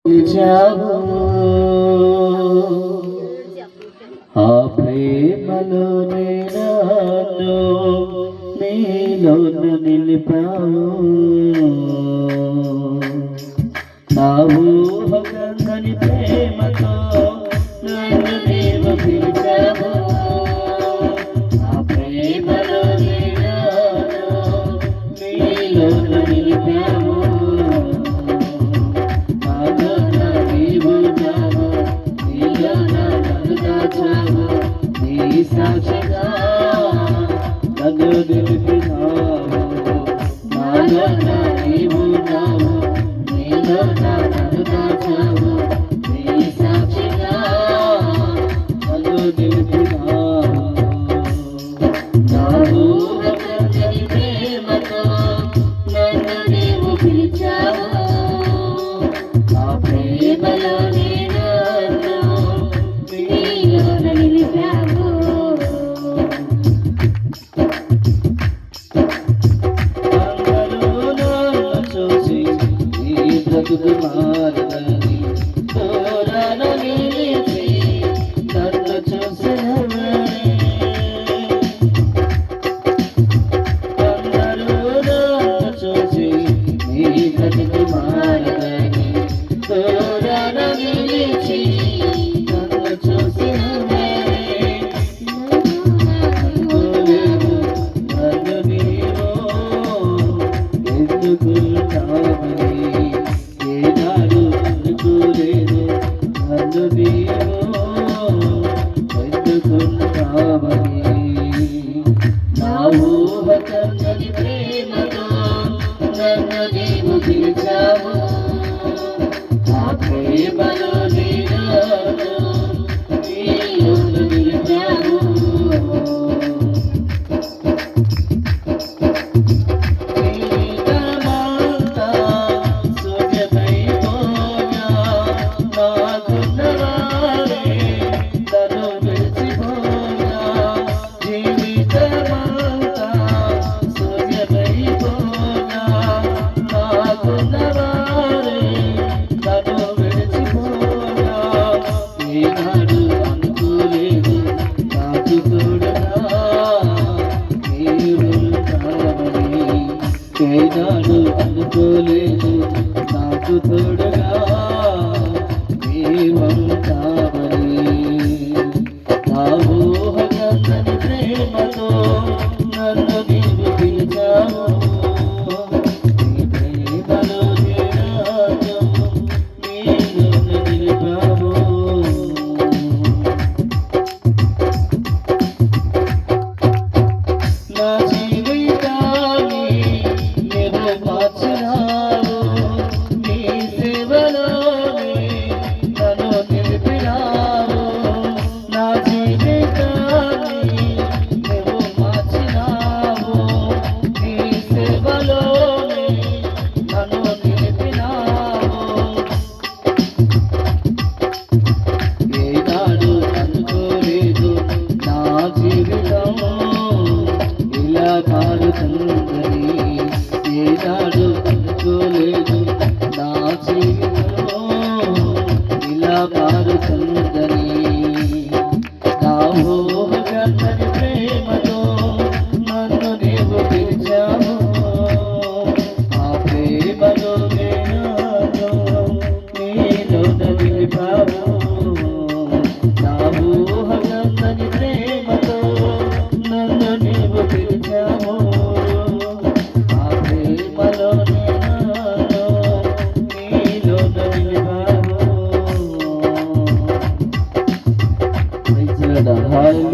పిలిచావు ఆ ప్రేమలోనే నన్ను నీలోన నిలిపావు నా ఊహకందని ప్రేమతో నన్ను నీవు పిలిచావు ఆ ప్రేమలోనే నన్ను నీలోన నిలిపావు సాక్షిగా నన్ను నిలిపినావు నాలో నీవు నావు నీలో నన్ను దాచావు నీ సాక్షిగా నన్ను నిలిపినావు నా ఊహకందని ప్రేమతో నన్ను నీవు పిలిచావు ఆ ప్రేమలోనే నన్ను నీలోన నిలిపావు మారదని దూరాన నిలిచి నన్ను చూసినవని అందరూ నన్ను చూసి నీ బ్రతుకు మారదని దూరాన నిలిచి నన్ను చూసినవని నన్ను నీవు ఎందుకు నా ఊహకందని ప్రేమతో నన్ను నీవు పిలిచావు ఆ ప్రేమలో నీలోన నిలిపావు ఏనాడు అనుకోలేదు నాకు తోడుగా నీవుంటావని నా ఊహకందని ప్రేమతో నన్ను నీవు పిలిచావు నీ ప్రేమలో నీలోన నిలిపావు నా జీవితాన్ని మార్చినావు నీ సేవలోనే నన్ను నిలిపినావు నా జీవితాన్ని నువ్వు మార్చినావు నీ సేవలోనే నన్ను నిలిపినావు ఏనాడు అనుకోలేదు నా జీవితం ఇలా మారుతుందని ఏనాడు అనుకోలేదు నా జీవితం ఇలా మారుతుందని నా ఊహకందని ప్రేమతో నన్ను నీవు పిలిచావు ఆ ప్రేమలో నేను నీలోన నిలిపావు నా ఊహకందని ప్రేమతో నన్ను నీవు పిలిచావు Hallelujah.